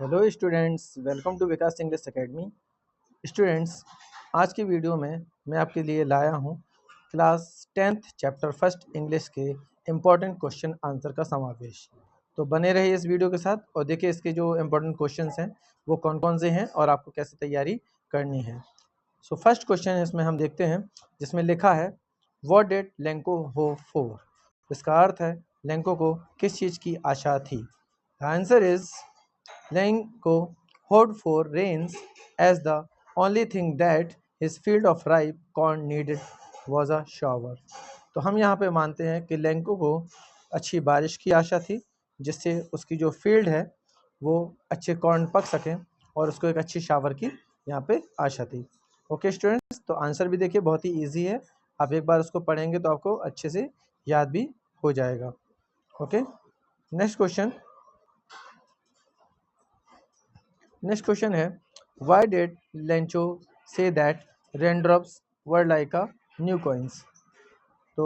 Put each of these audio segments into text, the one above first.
Hello students, welcome to Vikas English academy. Students, आज की video में मैं आपके लिए लाया हूं class 10th chapter first English के इम्पॉर्टेंट क्वेश्चन आंसर का समावेश। तो बने रहिए इस वीडियो के साथ और देखिए इसके जो इम्पोर्टेंट क्वेश्चंस हैं वो कौन कौन से हैं और आपको कैसे तैयारी करनी है। सो फर्स्ट क्वेश्चन इसमें हम देखते हैं जिसमें लिखा है what did Lanco hope for. इसका अर्थ है लेंको को किस चीज़ की आशा थी। The answer is Lenko hoped for rains as the only thing that his field of ripe corn needed was a shower। तो हम यहाँ पे मानते हैं कि लेंको को अच्छी बारिश की आशा थी जिससे उसकी जो फील्ड है वो अच्छे कॉर्न पक सकें और उसको एक अच्छी शावर की यहाँ पे आशा थी। ओके स्टूडेंट्स, तो आंसर भी देखिए बहुत ही इजी है। आप एक बार उसको पढ़ेंगे तो आपको अच्छे से याद भी हो जाएगा। ओके, नेक्स्ट क्वेश्चन है why did Lencho say that raindrops were like a new coins. तो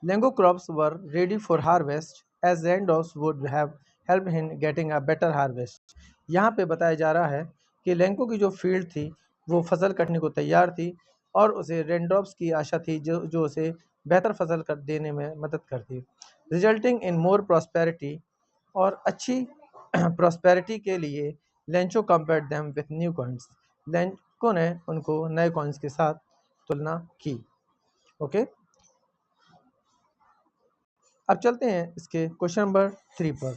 Lencho crops were ready for harvest as raindrops would have help in getting a better harvest. यहाँ पे बताया जा रहा है कि लेंको की जो फील्ड थी वो फसल कटने को तैयार थी और उसे रेनड्रॉप्स की आशा थी जो उसे बेहतर फसल कर देने में मदद करती, रिजल्टिंग इन मोर प्रॉस्पेरिटी। और अच्छी प्रॉस्पेरिटी के लिए Lencho compared them with new coins. Lanco ने उनको नए कॉइन्स के साथ तुलना की। ओके, अब चलते हैं इसके क्वेश्चन नंबर 3 पर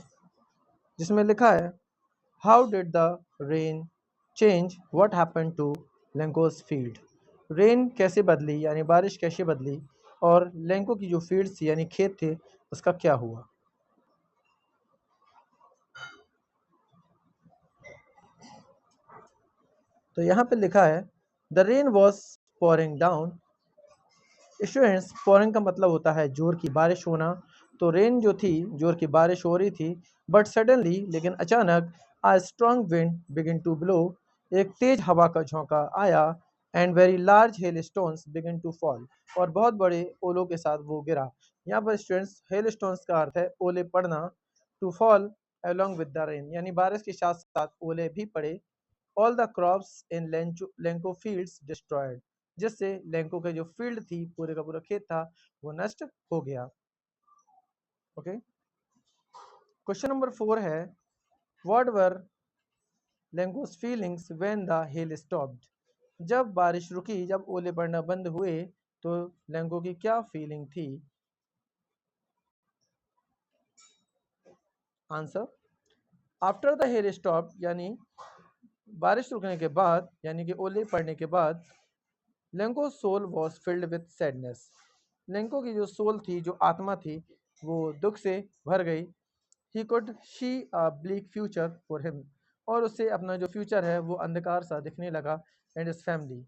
जिसमें लिखा है how did the rain change what happen to Lencho's field. Rain कैसे बदली यानी बारिश कैसे बदली और लेंको की जो फील्ड थी यानी खेत थे उसका क्या हुआ। तो यहाँ पे लिखा है the rain was pouring down. Students, pouring का मतलब होता है जोर की बारिश होना। तो रेन जो थी जोर की बारिश हो रही थी बट सडनली लेकिन अचानक a strong wind begin to blow. एक तेज हवा का झोंका आया and very large hailstones begin to fall. और बहुत बड़े ओलों के साथ वो गिरा। यहाँ पर स्टूडेंट्स हेल स्टोन्स का अर्थ है ओले पड़ना। To fall along with the rain यानी बारिश के साथ साथ ओले भी पड़े। All the crops in Lanco fields destroyed, जिससे लेंको के जो फील्ड थी पूरे का पूरा खेत था वो नष्ट हो गया। ओके, क्वेश्चन नंबर 4 है what were Lencho's feelings when the hail stopped. जब बारिश रुकी, जब ओले पड़ना बंद हुए तो लेंको की क्या फीलिंग थी। Answer after the hell stop यानी बारिश रुकने के बाद यानी कि ओले पड़ने के बाद Lencho soul was filled with sadness. Lencho की जो सोल थी जो आत्मा थी वो दुख से भर गई। He could she a bleak future for him और उससे अपना जो फ्यूचर है वो अंधकार सा दिखने लगा and his family.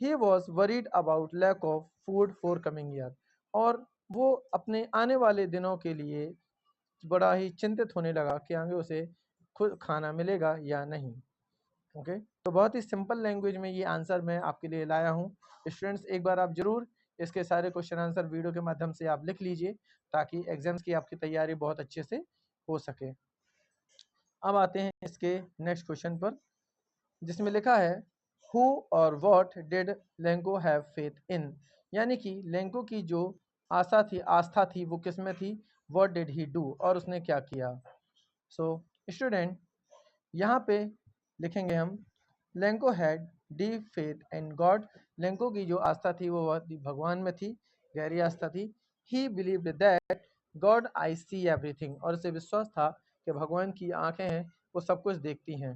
He was worried about lack of food for coming year और वो अपने आने वाले दिनों के लिए बड़ा ही चिंतित होने लगा कि आगे उसे खुद खाना मिलेगा या नहीं। ओके, तो बहुत ही सिंपल लैंग्वेज में ये आंसर मैं आपके लिए लाया हूँ। स्टूडेंट्स, एक बार आप जरूर इसके सारे क्वेश्चन आंसर वीडियो के माध्यम से आप लिख लीजिए ताकि एग्जाम्स की आपकी तैयारी बहुत अच्छे से हो सके। अब आते हैं इसके नेक्स्ट क्वेश्चन पर जिसमें लिखा है हु और what did Lanco have faith इन। यानी कि लेंको की जो आस्था थी वो किस में थी। व्हाट डिड ही डू और उसने क्या किया। सो स्टूडेंट, यहाँ पे लिखेंगे हम Lanco had deep faith in God. Lanco की जो आस्था थी वो भगवान में थी, गहरी आस्था थी। ही believed that God I see everything और उसे विश्वास था कि भगवान की आंखें हैं वो सब कुछ देखती हैं।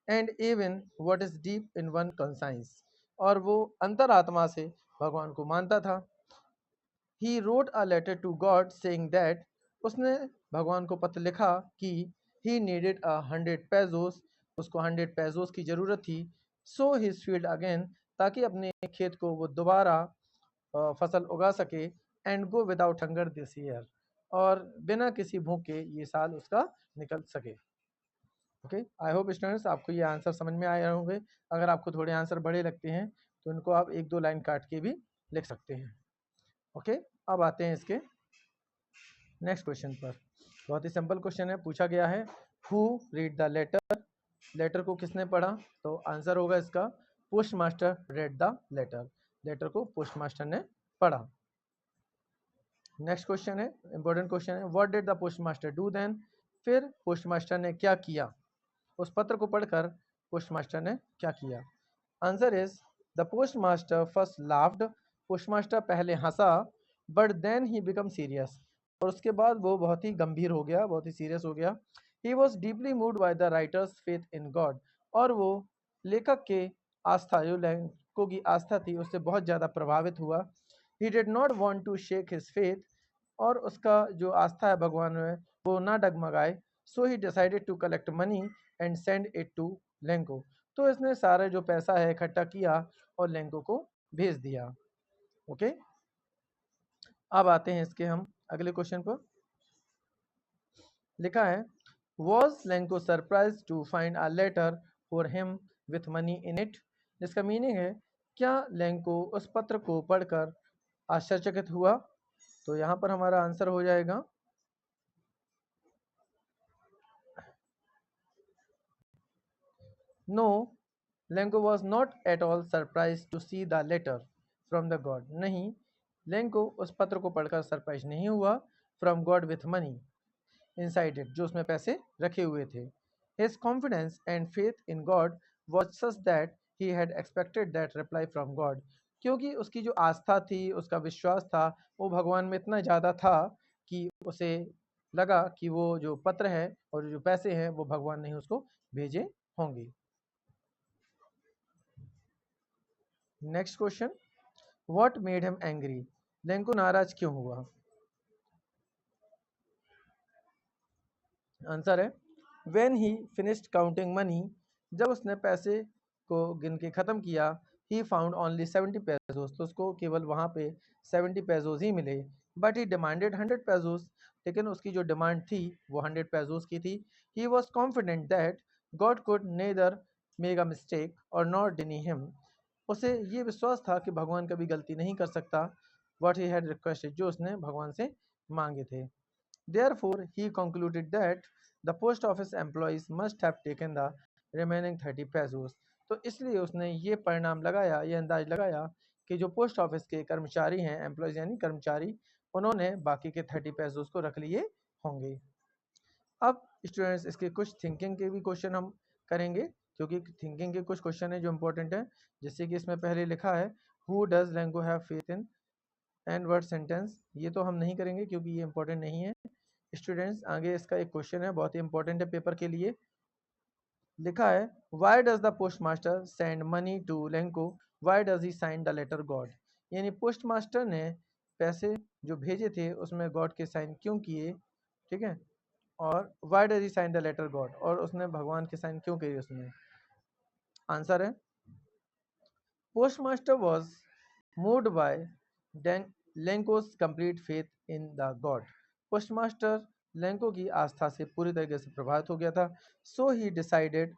And even what is deep in one conscience और वो अंतरात्मा से भगवान को मानता था। He wrote a letter to God saying that उसने भगवान को पत्र लिखा कि ही नीडेड 100 पेजोस, उसको 100 पेजोस की ज़रूरत थी। सो हिज फील्ड अगेन ताकि अपने खेत को वो दोबारा फसल उगा सके and go without hunger this year और बिना किसी भूख के ये साल उसका निकल सके। ओके, आई होप स्टूडेंट्स आपको ये आंसर समझ में आए होंगे। अगर आपको थोड़े आंसर बड़े लगते हैं तो इनको आप 1-2 लाइन काट के भी लिख सकते हैं। ओके, अब आते हैं इसके नेक्स्ट क्वेश्चन पर। बहुत ही सिंपल क्वेश्चन है, पूछा गया है who read the letter, letter को किसने पढ़ा? तो आंसर होगा इसका post master read the letter, letter को पोस्ट मास्टर ने पढ़ा। नेक्स्ट क्वेश्चन है, इंपॉर्टेंट क्वेश्चन है, what did the post master do then? फिर पोस्ट मास्टर ने क्या किया? उस पत्र को पढ़कर पोस्ट मास्टर ने क्या किया? Answer is the post master first laughed, post master पहले हंसा, but then he become serious, और उसके बाद वो बहुत ही गंभीर हो गया, बहुत ही सीरियस हो गया। He was deeply moved by the writer's faith in God, और वो लेखक के आस्था, जो लेखकों की आस्था थी, उससे बहुत ज़्यादा प्रभावित हुआ। He did not want to shake his faith, और उसका जो आस्था है भगवान में वो ना डगमगाए। So he decided to collect money and send it to Lencho, तो इसने सारा जो पैसा है इकट्ठा किया और लेंको को भेज दिया। ओके, अब आते हैं इसके हम अगले क्वेश्चन पर। लिखा है was Lencho surprise to find a letter for him with money in it, जिसका मीनिंग है क्या लेंको उस पत्र को पढ़कर आश्चर्यचकित हुआ? तो यहाँ पर हमारा आंसर हो जाएगा no, Lencho was not at all surprise to see the letter from the God, नहीं, लेंको उस पत्र को पढ़कर सरप्राइज नहीं हुआ from God with money inside it, जो उसमें पैसे रखे हुए थे। His confidence and faith in God was such that he had expected that reply from God, क्योंकि उसकी जो आस्था थी, उसका विश्वास था, वो भगवान में इतना ज़्यादा था कि उसे लगा कि वो जो पत्र है और जो पैसे हैं वो भगवान ने ही उसको भेजे होंगे। Next question, what made him angry, Lanco नाराज क्यों हुआ? आंसर है when he finished counting money, जब उसने पैसे को गिन के ख़त्म किया, ही फाउंड ओनली 70 पेजोस, तो उसको केवल वहाँ पे 70 पेजोस ही मिले। बट ही डिमांडेड 100 पेजोस, लेकिन उसकी जो डिमांड थी वो 100 पेजोस की थी। He was confident that God could neither make a mistake और नॉट डिनी हिम, उसे ये विश्वास था कि भगवान कभी गलती नहीं कर सकता। व्हाट ही हैड रिक्वेस्टेड, जो उसने भगवान से मांगे थे। Therefore, he concluded that the post office employees must have taken the remaining 30 pesos. तो इसलिए उसने ये परिणाम लगाया, ये अंदाज लगाया कि जो पोस्ट ऑफिस के कर्मचारी हैं, एम्प्लॉयज यानी कर्मचारी, उन्होंने बाकी के 30 पेजोस को रख लिए होंगे। अब स्टूडेंट्स इसके कुछ थिंकिंग के भी क्वेश्चन हम करेंगे, क्योंकि थिंकिंग के कुछ क्वेश्चन है जो इंपॉर्टेंट है। जैसे कि इसमें पहले लिखा है who does Lencho have faith in and word sentence, ये तो हम नहीं करेंगे क्योंकि ये इंपॉर्टेंट नहीं है। स्टूडेंट्स आगे इसका एक क्वेश्चन है, बहुत ही इंपॉर्टेंट है पेपर के लिए। लिखा है why does the post master send money to Lencho, why does he sign the letter God, यानी पोस्ट मास्टर ने पैसे जो भेजे थे उसमें गॉड के साइन क्यों किए, ठीक है, और why does he sign the letter God, और उसने भगवान के साइन क्यों किए उसमें? आंसर है post master was moved by Lencho's complete faith in the God, postmaster Lencho की आस्था से पूरी तरीके से प्रभावित हो गया था। So he decided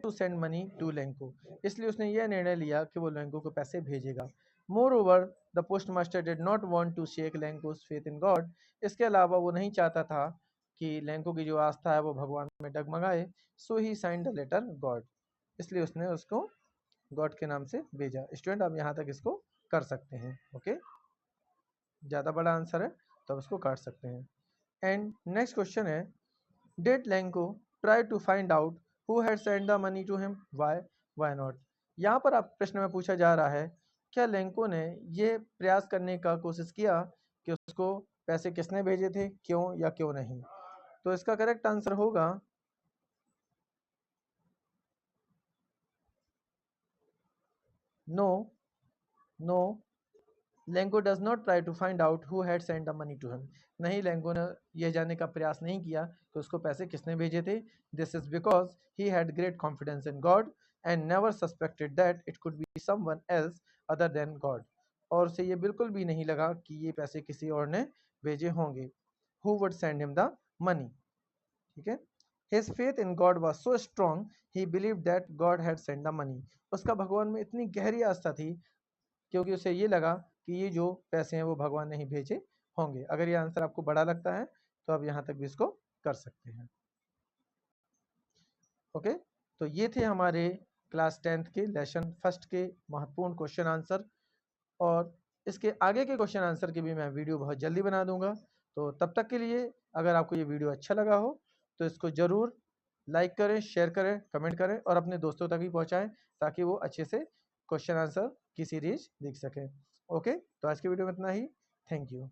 to send money to Lencho, इसलिए उसने यह निर्णय लिया कि वो लेंको को पैसे भेजेगा। Moreover the postmaster did not want to shake Lencho's faith in God, इसके अलावा वो नहीं चाहता था कि लेंको की जो आस्था है वो भगवान में डगमगाए। So he sign the letter God, इसलिए उसने उसको गॉड के नाम से भेजा। स्टूडेंट आप यहाँ तक इसको कर सकते हैं। ओके, ज़्यादा बड़ा आंसर है तो आप इसको काट सकते हैं। And next question is did Lencho try to find out who had send the money to him, why not, यहाँ पर आप प्रश्न में पूछा जा रहा है क्या लेंको ने ये प्रयास करने का कोशिश किया कि उसको पैसे किसने भेजे थे, क्यों या क्यों नहीं? तो इसका करेक्ट आंसर होगा no, no, Lencho does not try to find out who had send the money to him, नहीं, लेंको ने यह जानने का प्रयास नहीं किया कि उसको पैसे किसने भेजे थे। This is because he had great confidence in God and never suspected that it could be someone else other than God, और उसे ये बिल्कुल भी नहीं लगा कि ये पैसे किसी और ने भेजे होंगे। Who would send him the money, ठीक है। His faith in God was so strong he believe that God had send the money, उसका भगवान में इतनी गहरी आस्था थी क्योंकि उसे ये लगा कि ये जो पैसे हैं वो भगवान ने ही भेजे होंगे। अगर ये आंसर आपको बड़ा लगता है तो आप यहाँ तक भी इसको कर सकते हैं। ओके, तो ये थे हमारे क्लास 10th के लेसन फर्स्ट के महत्वपूर्ण क्वेश्चन आंसर, और इसके आगे के क्वेश्चन आंसर की भी मैं वीडियो बहुत जल्दी बना दूंगा। तो तब तक के लिए अगर आपको ये वीडियो अच्छा लगा हो तो इसको ज़रूर लाइक करें, शेयर करें, कमेंट करें और अपने दोस्तों तक भी पहुंचाएं ताकि वो अच्छे से क्वेश्चन आंसर की सीरीज देख सकें। ओके, तो आज की वीडियो में इतना ही। Thank you.